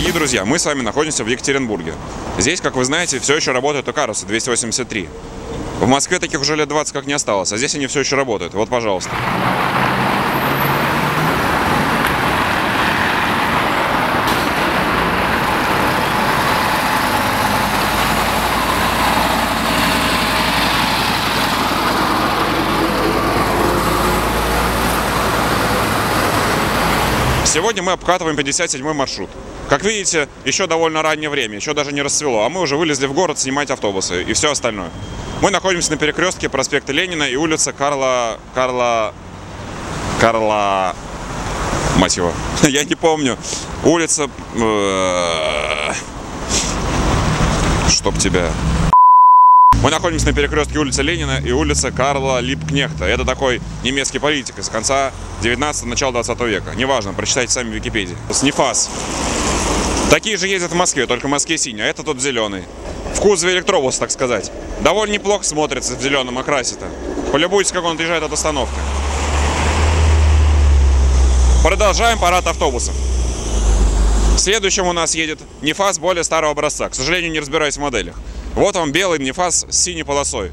Дорогие друзья, мы с вами находимся в Екатеринбурге. Здесь, как вы знаете, все еще работают Токарусы 283. В Москве таких уже лет 20 как не осталось, а здесь они все еще работают. Вот, пожалуйста. Сегодня мы обкатываем 57-й маршрут. Как видите, еще довольно раннее время, еще даже не расцвело, а мы уже вылезли в город снимать автобусы и все остальное. Мы находимся на перекрестке проспекта Ленина и улица Карла... Мать его, я не помню. Улица... Чтоб тебя... Мы находимся на перекрестке улицы Ленина и улицы Карла Либкнехта. Это такой немецкий политик из конца 19-го, начала 20 века. Неважно, прочитайте сами в Википедии. НИФАС. Такие же ездят в Москве, только в Москве синий, а это тот зеленый. В кузове электробуса, так сказать. Довольно неплохо смотрится в зеленом окрасе-то. Полюбуйтесь, как он отъезжает от остановки. Продолжаем парад автобусов. Следующим у нас едет НИФАС более старого образца. К сожалению, не разбираюсь в моделях. Вот вам белый НИФАС с синей полосой.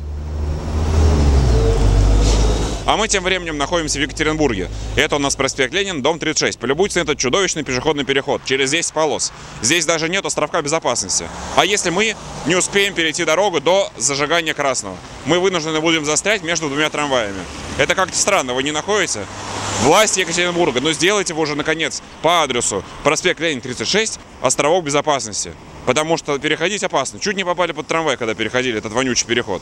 А мы тем временем находимся в Екатеринбурге. Это у нас проспект Ленина, дом 36. Полюбуйтесь на этот чудовищный пешеходный переход через 10 полос. Здесь даже нет островка безопасности. А если мы не успеем перейти дорогу до зажигания красного, мы вынуждены будем застрять между двумя трамваями. Это как-то странно, вы не находите? Власти Екатеринбурга, но сделайте его уже наконец по адресу проспект Ленина 36, островок безопасности. Потому что переходить опасно. Чуть не попали под трамвай, когда переходили этот вонючий переход.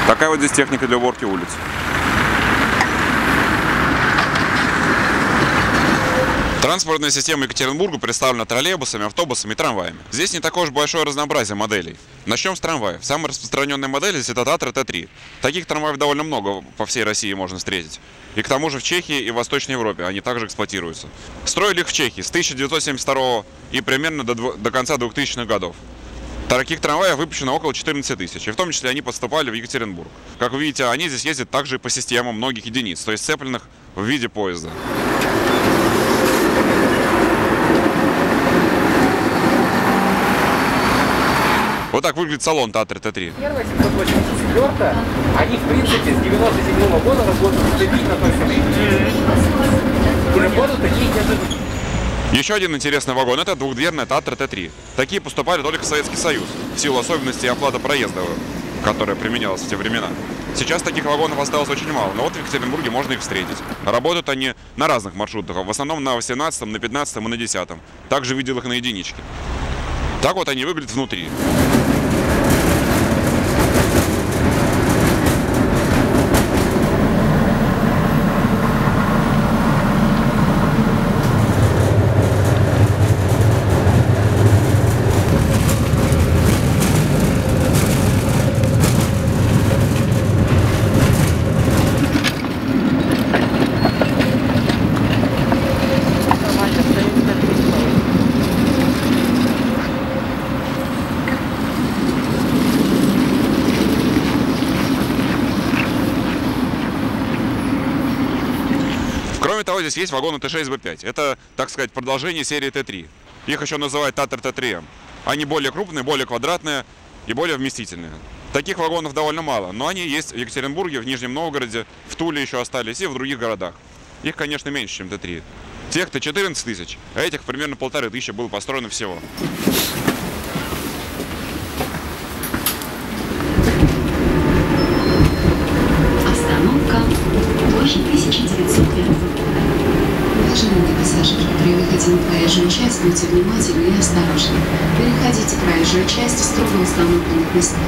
Такая вот здесь техника для уборки улиц. Транспортная система Екатеринбурга представлена троллейбусами, автобусами и трамваями. Здесь не такое уж большое разнообразие моделей. Начнем с трамваев. Самая распространенная модель здесь это Татра Т3. Таких трамваев довольно много по всей России можно встретить. И к тому же в Чехии и в Восточной Европе они также эксплуатируются. Строили их в Чехии с 1972 и примерно до конца 2000-х годов. Таких трамваев выпущено около 14 тысяч, и в том числе они поступали в Екатеринбург. Как вы видите, они здесь ездят также и по системам многих единиц, то есть сцепленных в виде поезда. Вот так выглядит салон Татры Т3. Первая 784, они в принципе с 97 года работают стабильно только и работают такие неожиданные. Еще один интересный вагон – это двухдверная Татра Т3. Такие поступали только в Советский Союз, в силу особенностей оплаты проезда, которая применялась в те времена. Сейчас таких вагонов осталось очень мало, но вот в Екатеринбурге можно их встретить. Работают они на разных маршрутах, в основном на 18, на 15 и на 10. Также видел их на единичке. Так вот они выглядят внутри. Кроме того, здесь есть вагоны Т6Б5. Это, так сказать, продолжение серии Т3. Их еще называют Татра Т3М. Они более крупные, более квадратные и более вместительные. Таких вагонов довольно мало, но они есть в Екатеринбурге, в Нижнем Новгороде, в Туле еще остались и в других городах. Их, конечно, меньше, чем Т3. Тех-то 14 тысяч, а этих примерно 1500 было построено всего. Остановка площадь 1901. Уважаемые пассажиры, При выходе на проезжую часть будьте внимательны и осторожны. Переходите проезжую часть в строго установленных местах.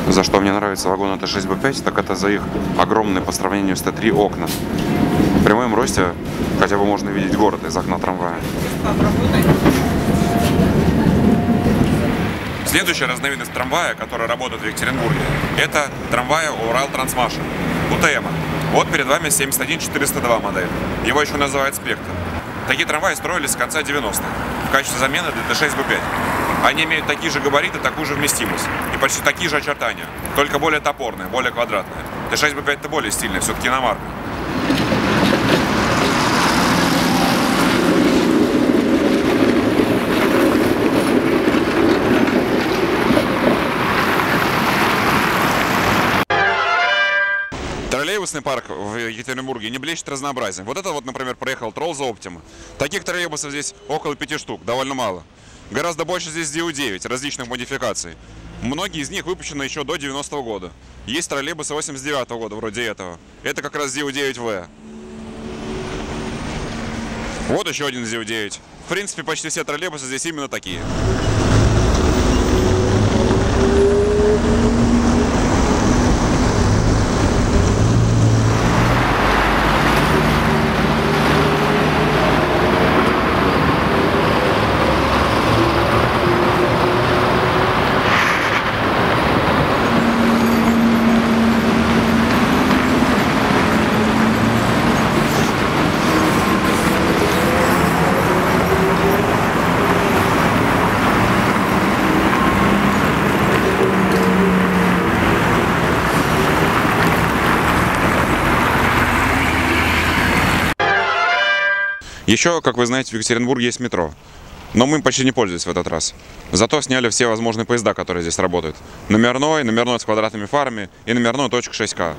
За что мне нравится вагон Т6Б5, так это за их огромные по сравнению с Т3 окна. При моем росте хотя бы можно видеть город из окна трамвая. Следующая разновидность трамвая, которая работает в Екатеринбурге, это трамвая Урал-Трансмаша, УТМ. Вот перед вами 71402 модель. Его еще называют «Спектр». Такие трамваи строились с конца 90-х в качестве замены для Т6Б5. Они имеют такие же габариты, такую же вместимость и почти такие же очертания, только более топорные, более квадратные. Т6Б5-то более стильный, все-таки иномарка. Троллейбусный парк в Екатеринбурге не блещет разнообразием. Вот это вот, например, проехал Троллза Оптима. Таких троллейбусов здесь около 5 штук, довольно мало. Гораздо больше здесь ДИУ-9, различных модификаций. Многие из них выпущены еще до 90-го года. Есть троллейбусы 89-го года, вроде этого. Это как раз ДИУ-9В. Вот еще один ДИУ-9. В принципе, почти все троллейбусы здесь именно такие. Еще, как вы знаете, в Екатеринбурге есть метро. Но мы им почти не пользуемся в этот раз. Зато сняли все возможные поезда, которые здесь работают. Номерной с квадратными фарами и номерной .6К.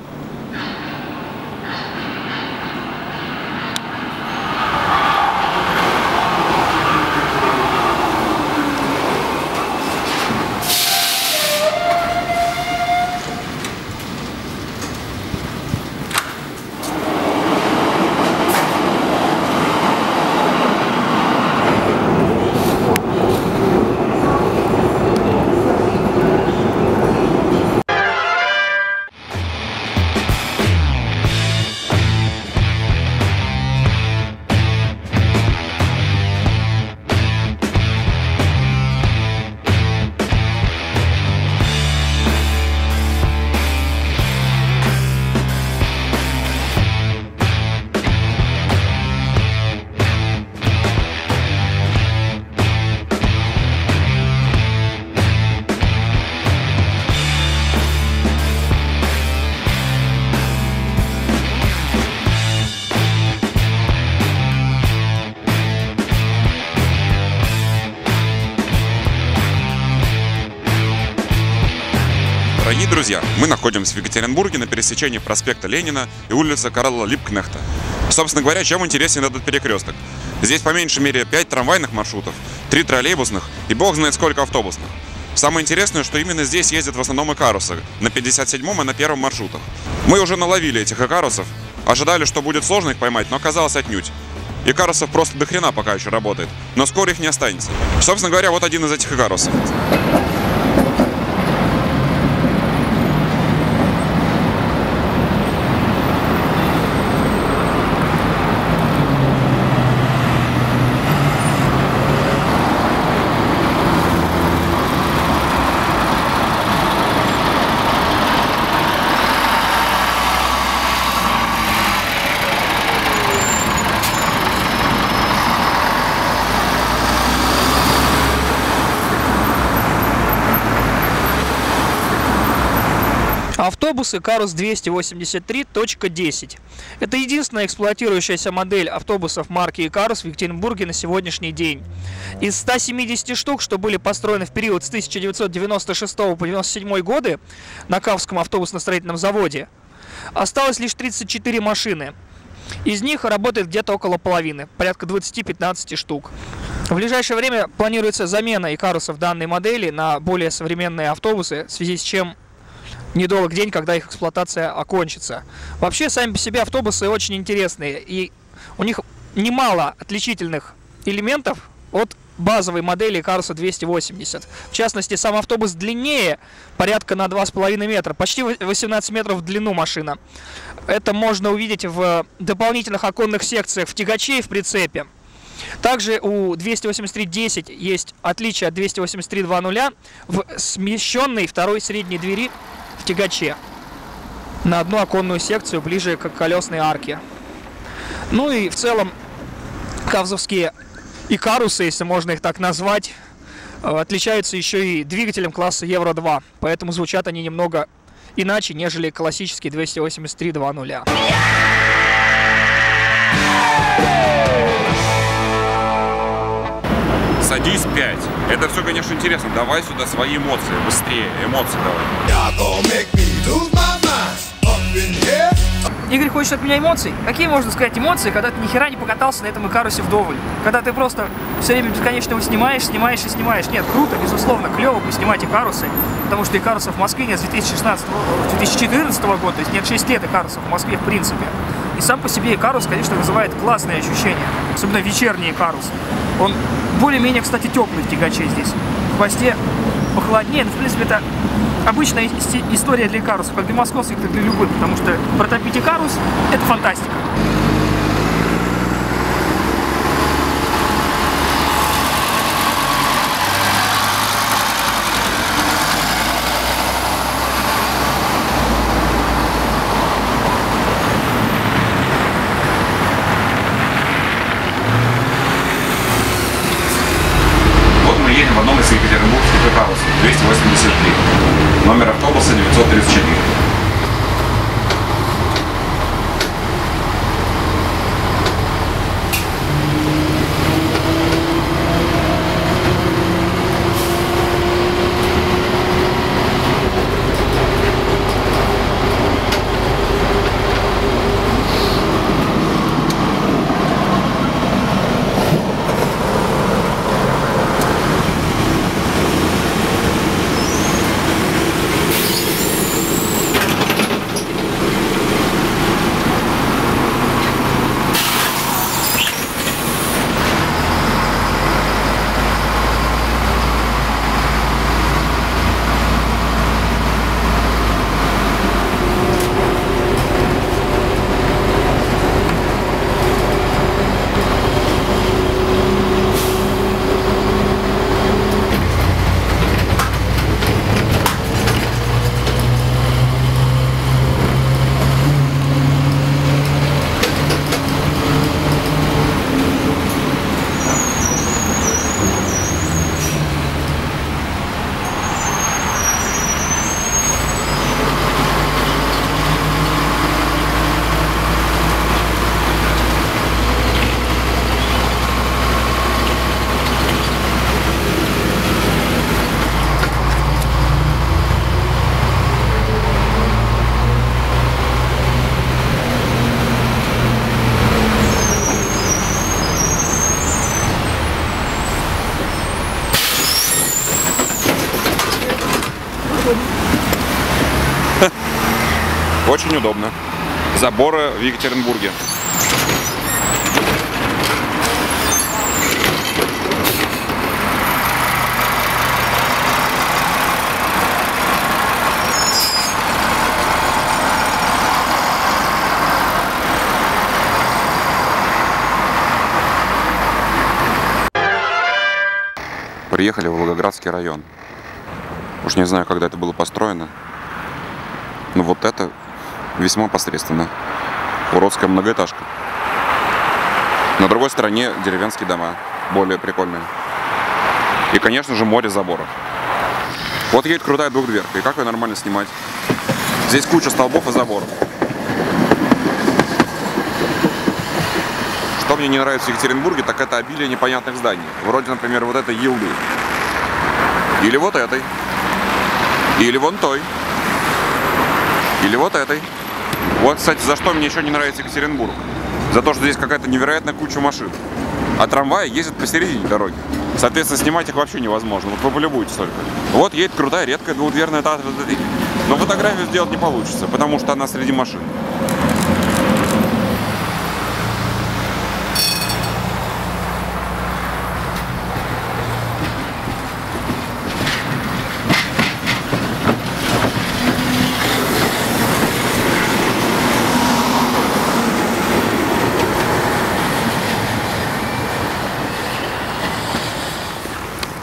Дорогие друзья, мы находимся в Екатеринбурге на пересечении проспекта Ленина и улицы Карла Либкнехта. Собственно говоря, чем интересен этот перекресток? Здесь по меньшей мере 5 трамвайных маршрутов, 3 троллейбусных и бог знает сколько автобусных. Самое интересное, что именно здесь ездят в основном икарусы, на 57-м и на 1-м маршрутах. Мы уже наловили этих икарусов, ожидали, что будет сложно их поймать, но оказалось отнюдь. Икарусов просто до хрена пока еще работает, но скоро их не останется. Собственно говоря, вот один из этих икарусов. Автобусы Карус 283.10. Это единственная эксплуатирующаяся модель автобусов марки Икарус в Екатеринбурге на сегодняшний день. Из 170 штук, что были построены в период с 1996 по 1997 годы на Кавском автобусно-строительном заводе, осталось лишь 34 машины. Из них работает где-то около половины, порядка 20-15 штук. В ближайшее время планируется замена Икарусов данной модели на более современные автобусы, в связи с чем недолг день, когда их эксплуатация окончится. Вообще, сами по себе автобусы очень интересные, и у них немало отличительных элементов от базовой модели Икаруса 280. В частности, сам автобус длиннее порядка на 2,5 метра, почти 18 метров в длину машина. Это можно увидеть в дополнительных оконных секциях в тягаче и в прицепе. Также у 283.10 есть отличие от 283.2.0 в смещенной второй средней двери в тягаче на одну оконную секцию ближе к колесной арке. Ну и в целом кавзовские Икарусы, если можно их так назвать, отличаются еще и двигателем класса Евро-2, поэтому звучат они немного иначе, нежели классический 283.2.0. Садись 5. Это все, конечно, интересно. Давай сюда свои эмоции. Быстрее. Эмоции давай. Игорь хочет от меня эмоций. Какие можно сказать эмоции, когда ты ни хера не покатался на этом Икарусе вдоволь? Когда ты просто все время бесконечно его снимаешь и снимаешь. Нет, круто, безусловно, клево поснимать Икарусы, потому что Икарусов в Москве нет с 2014 года, то есть нет 6 лет Икарусов в Москве в принципе. И сам по себе Икарус, конечно, вызывает классные ощущения, особенно вечерний Икарус. Он более-менее, кстати, теплый в тягаче здесь. В хвосте похолоднее, но в принципе это обычная история для Икарусов, как для московских, так и для любых, потому что протопить Икарус — это фантастика. В одном из екатеринбургских Икарусов 283. Номер автобуса 934. Очень удобно. Заборы в Екатеринбурге. Приехали в Волгоградский район. Уж не знаю, когда это было построено. Но вот это весьма посредственно. Уродская многоэтажка. На другой стороне деревенские дома, более прикольные. И, конечно же, море заборов. Вот едет крутая двухдверка. И как ее нормально снимать? Здесь куча столбов и заборов. Что мне не нравится в Екатеринбурге, так это обилие непонятных зданий. Вроде, например, вот этой Елды. Или вот этой. Или вон той. Или вот этой. Вот, кстати, за что мне еще не нравится Екатеринбург. За то, что здесь какая-то невероятная куча машин. А трамваи ездят посередине дороги. Соответственно, снимать их вообще невозможно. Вот вы полюбуйтесь только. Вот едет крутая, редкая двухдверная Татра Т3. Но фотографию сделать не получится, потому что она среди машин.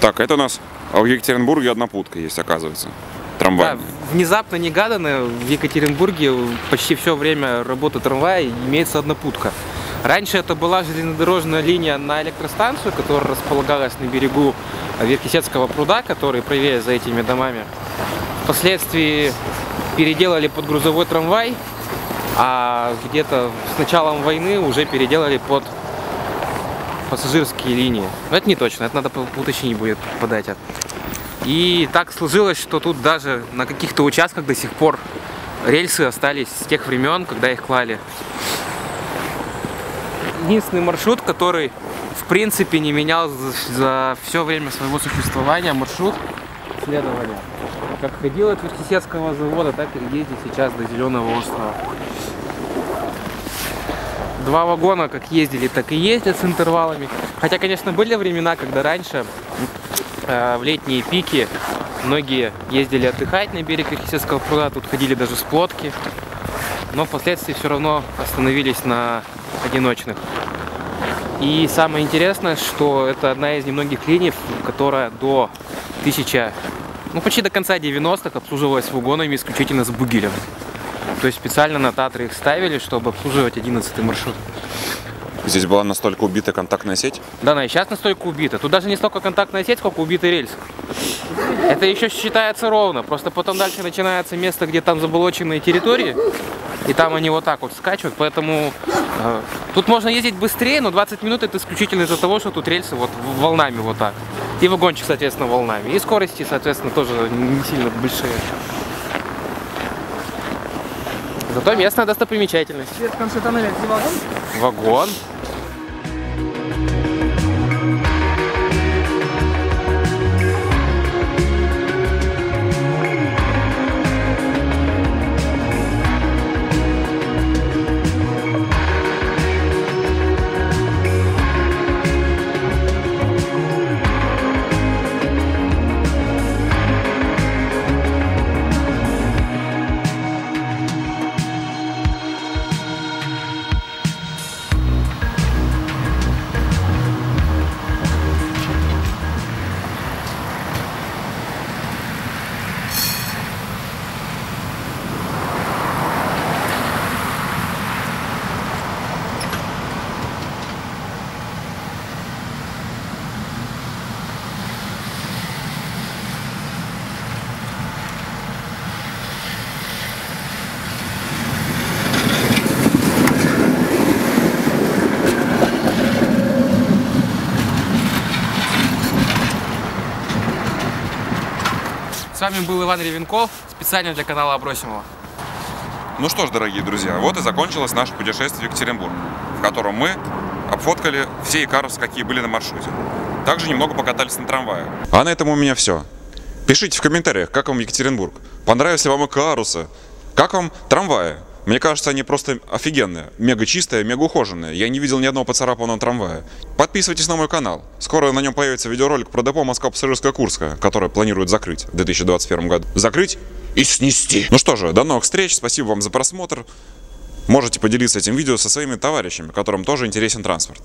Так, это у нас в Екатеринбурге одна путка есть, оказывается. Трамвай. Да, внезапно, негаданно в Екатеринбурге почти все время работы трамвая имеется однопутка. Раньше это была железнодорожная линия на электростанцию, которая располагалась на берегу Верхесецкого пруда, который правее за этими домами. Впоследствии переделали под грузовой трамвай, а где-то с началом войны уже переделали под пассажирские линии. Но это не точно, это надо уточнить будет по дате. И так сложилось, что тут даже на каких-то участках до сих пор рельсы остались с тех времен, когда их клали. Единственный маршрут, который в принципе не менялся за все время своего существования, маршрут следования. Как ходил от Верхесецкого завода, так и ездит сейчас до Зеленого острова. 2 вагона как ездили, так и ездят с интервалами. Хотя, конечно, были времена, когда раньше, в летние пики, многие ездили отдыхать на берег Верхесецкого пруда, тут ходили даже с лодки. Но впоследствии все равно остановились на одиночных. И самое интересное, что это одна из немногих линий, которая до почти до конца 90-х обслуживалась вагонами исключительно с бугелем. То есть специально на Татры их ставили, чтобы обслуживать 11-й маршрут. Здесь была настолько убита контактная сеть? Да, она и сейчас настолько убита. Тут даже не столько контактная сеть, сколько убитый рельс. Это еще считается ровно. Просто потом дальше начинается место, где там заболоченные территории. И там они вот так вот скачут. Поэтому тут можно ездить быстрее, но 20 минут это исключительно из-за того, что тут рельсы вот волнами вот так. И вагончик, соответственно, волнами. И скорости, соответственно, тоже не сильно большие. Зато местная достопримечательность. Свет в конце тоннеля, где вагон? Вагон. С вами был Иван Ревенков, специально для канала Абросимова. Ну что ж, дорогие друзья, вот и закончилось наше путешествие в Екатеринбург, в котором мы обфоткали все икарусы, какие были на маршруте. Также немного покатались на трамвае. А на этом у меня все. Пишите в комментариях, как вам Екатеринбург. Понравились ли вам икарусы? Как вам трамваи? Мне кажется, они просто офигенные. Мега чистые, мега ухоженные. Я не видел ни одного поцарапанного трамвая. Подписывайтесь на мой канал. Скоро на нем появится видеоролик про депо Москва-Пассажирская-Курская, которое планируют закрыть в 2021 году. Закрыть и снести. Ну что же, до новых встреч. Спасибо вам за просмотр. Можете поделиться этим видео со своими товарищами, которым тоже интересен транспорт.